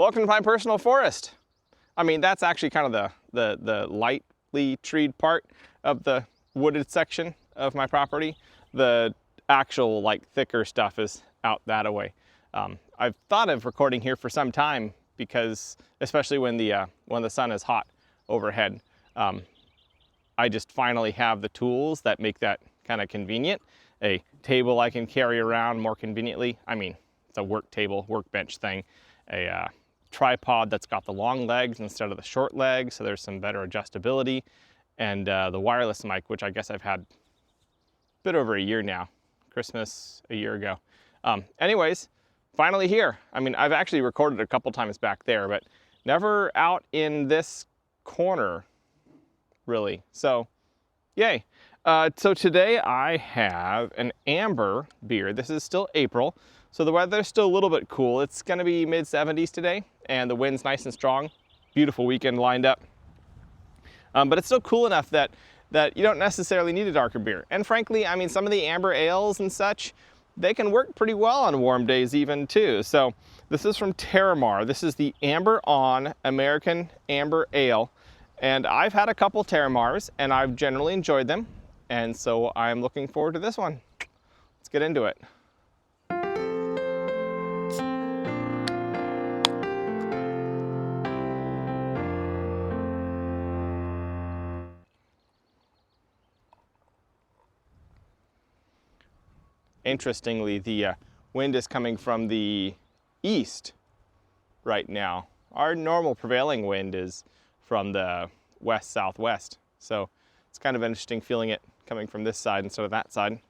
Welcome to my personal forest. I mean, that's actually kind of the lightly treed part of the wooded section of my property. The actual like thicker stuff is out that way. I've thought of recording here for some time because, especially when the sun is hot overhead, I just finally have the tools that make that kind of convenient. A table I can carry around more conveniently. I mean, it's a work table, workbench thing. A tripod that's got the long legs instead of the short legs, so there's some better adjustability. And the wireless mic, which I guess I've had a bit over a year now. Christmas a year ago. Anyways, finally here. I mean, I've actually recorded a couple times back there, but never out in this corner, really. So, yay. So today I have an amber beer. This is still April, so the weather's still a little bit cool. It's gonna be mid-70s today, and the wind's nice and strong. Beautiful weekend lined up. But it's still cool enough that you don't necessarily need a darker beer. And frankly, I mean, some of the amber ales and such, they can work pretty well on warm days even too. So this is from Terramar. This is the Amber On American Amber Ale. And I've had a couple Terramars and I've generally enjoyed them. And so I'm looking forward to this one. Let's get into it. Interestingly, the wind is coming from the east right now. Our normal prevailing wind is from the west-southwest. So it's kind of interesting feeling it coming from this side instead of that side.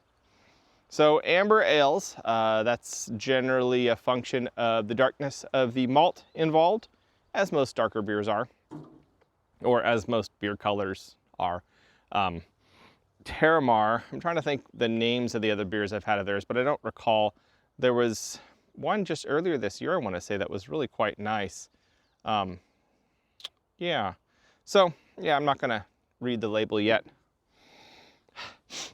So amber ales, that's generally a function of the darkness of the malt involved, as most darker beers are, or as most beer colors are. Terramar, I'm trying to think the names of the other beers I've had of theirs, but I don't recall. There was one just earlier this year, I want to say, that was really quite nice. Yeah, so yeah, I'm not gonna read the label yet.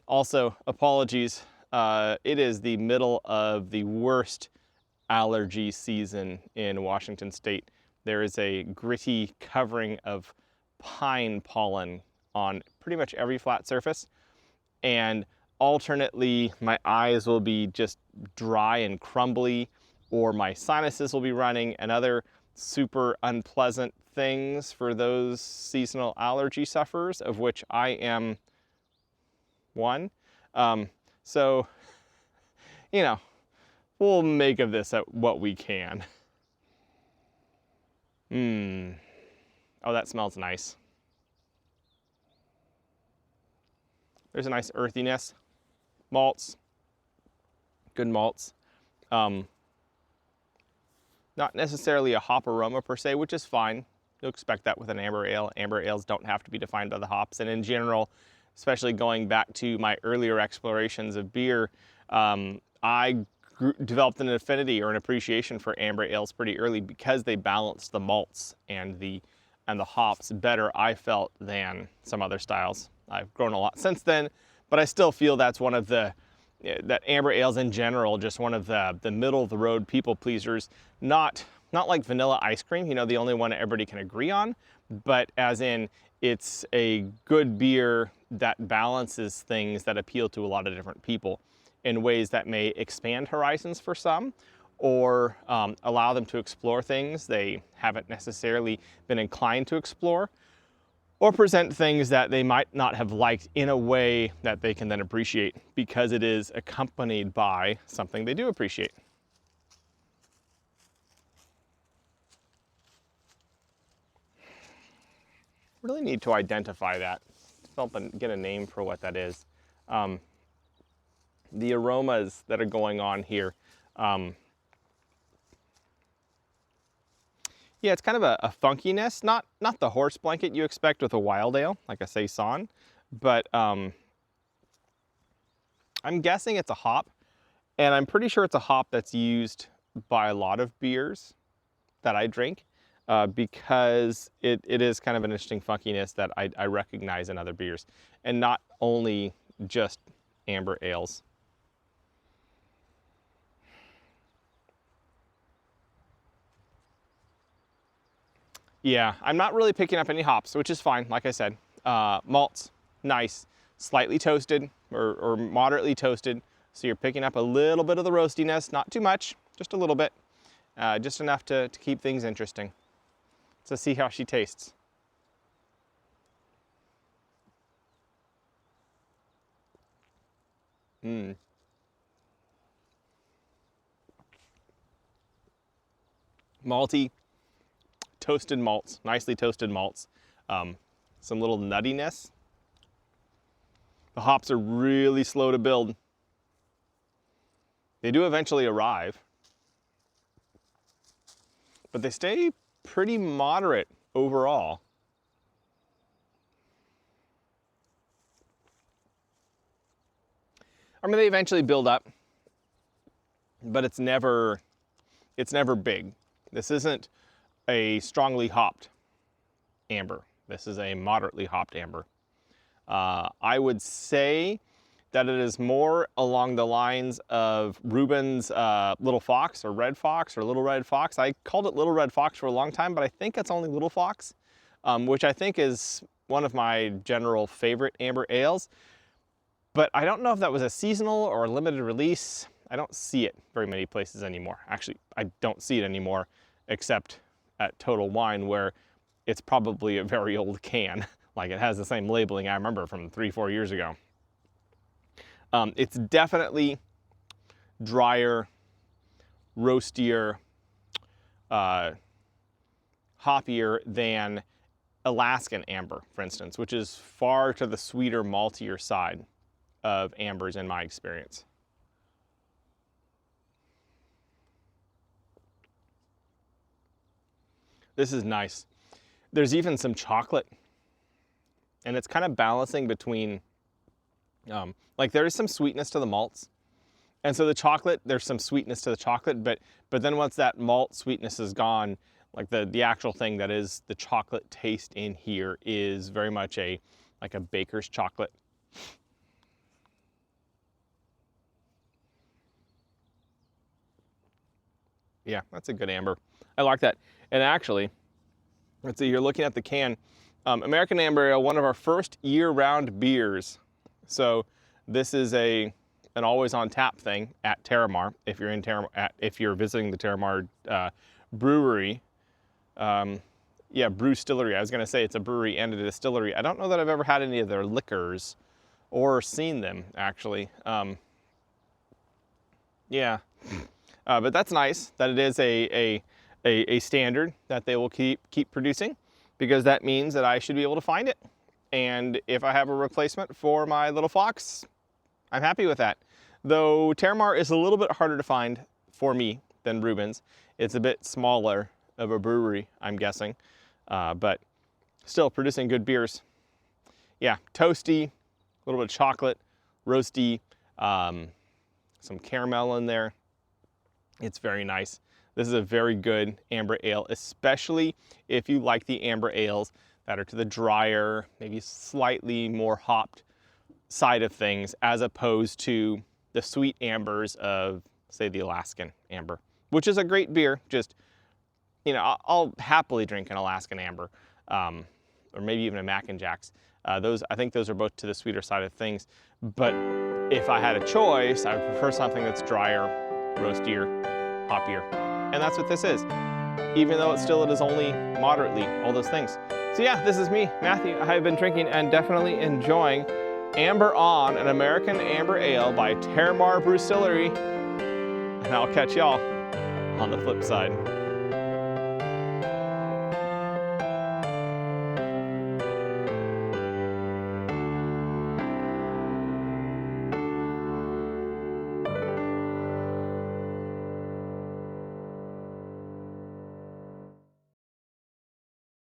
Also, apologies, it is the middle of the worst allergy season in Washington State. There is a gritty covering of pine pollen on pretty much every flat surface, and alternately my eyes will be just dry and crumbly, or my sinuses will be running, and other super unpleasant things for those seasonal allergy sufferers, of which I am one. So, you know, we'll make of this what we can. Oh, that smells nice. There's a nice earthiness. Malts, good malts. Not necessarily a hop aroma per se, which is fine. You'll expect that with an amber ale. Amber ales don't have to be defined by the hops. And in general, especially going back to my earlier explorations of beer, I developed an affinity or an appreciation for amber ales pretty early because they balanced the malts and the hops better, I felt, than some other styles. I've grown a lot since then, but I still feel that's one of that amber ales in general, just one of the middle of the road people pleasers, not like vanilla ice cream, you know, the only one everybody can agree on, but as in it's a good beer that balances things that appeal to a lot of different people in ways that may expand horizons for some, or allow them to explore things they haven't necessarily been inclined to explore, or present things that they might not have liked in a way that they can then appreciate because it is accompanied by something they do appreciate. Really need to identify that, get a name for what that is. The aromas that are going on here. Yeah, it's kind of a funkiness, not the horse blanket you expect with a wild ale, like a saison, but I'm guessing it's a hop, and I'm pretty sure it's a hop that's used by a lot of beers that I drink, because it is kind of an interesting funkiness that I recognize in other beers, and not only just amber ales. Yeah, I'm not really picking up any hops, which is fine, like I said. Malts, nice, slightly toasted or moderately toasted. So you're picking up a little bit of the roastiness, not too much, just a little bit, just enough to keep things interesting. Let's see how she tastes. Malty, toasted malts, nicely toasted malts. Some little nuttiness. The hops are really slow to build. They do eventually arrive, but they stay pretty moderate overall. I mean, they eventually build up, but it's never big. This isn't a strongly hopped amber. This is a moderately hopped amber. I would say that it is more along the lines of Reuben's Little Fox or Red Fox or Little Red Fox. I called it Little Red Fox for a long time, but I think it's only Little Fox, which I think is one of my general favorite amber ales. But I don't know if that was a seasonal or a limited release. I don't see it very many places anymore. Actually, I don't see it anymore except at Total Wine, where it's probably a very old can. Like, it has the same labeling I remember from 3-4 years ago. It's definitely drier, roastier, hoppier than Alaskan Amber, for instance, which is far to the sweeter, maltier side of ambers in my experience. This is nice. There's even some chocolate, and it's kind of balancing between, like, there is some sweetness to the malts, and so the chocolate, there's some sweetness to the chocolate, but then once that malt sweetness is gone, like the actual thing that is the chocolate taste in here is very much like a baker's chocolate. Yeah, that's a good amber. I like that. And actually, let's see, you're looking at the can. American Amber Ale, one of our first year-round beers. So this is an always on tap thing at Terramar. If you're in Terramar, if you're visiting the Terramar brewery, yeah, Brewstillery. I was going to say it's a brewery and a distillery. I don't know that I've ever had any of their liquors or seen them actually. Yeah. But that's nice that it is a standard that they will keep producing, because that means that I should be able to find it. And if I have a replacement for my Little Fox, I'm happy with that. Though Terramar is a little bit harder to find for me than Reuben's. It's a bit smaller of a brewery, I'm guessing, but still producing good beers. Yeah, toasty, a little bit of chocolate, roasty, some caramel in there. It's very nice. This is a very good amber ale, especially if you like the amber ales that are to the drier, maybe slightly more hopped side of things, as opposed to the sweet ambers of, say, the Alaskan Amber, which is a great beer. Just, you know, I'll happily drink an Alaskan Amber, or maybe even a Mac and Jacks. I think those are both to the sweeter side of things. But if I had a choice, I would prefer something that's drier, roastier, hoppier. And that's what this is, even though it is only moderately all those things. So yeah, this is me, Matthew. I have been drinking and definitely enjoying Amber On, an American Amber Ale by Terramar Brewstillery. And I'll catch y'all on the flip side.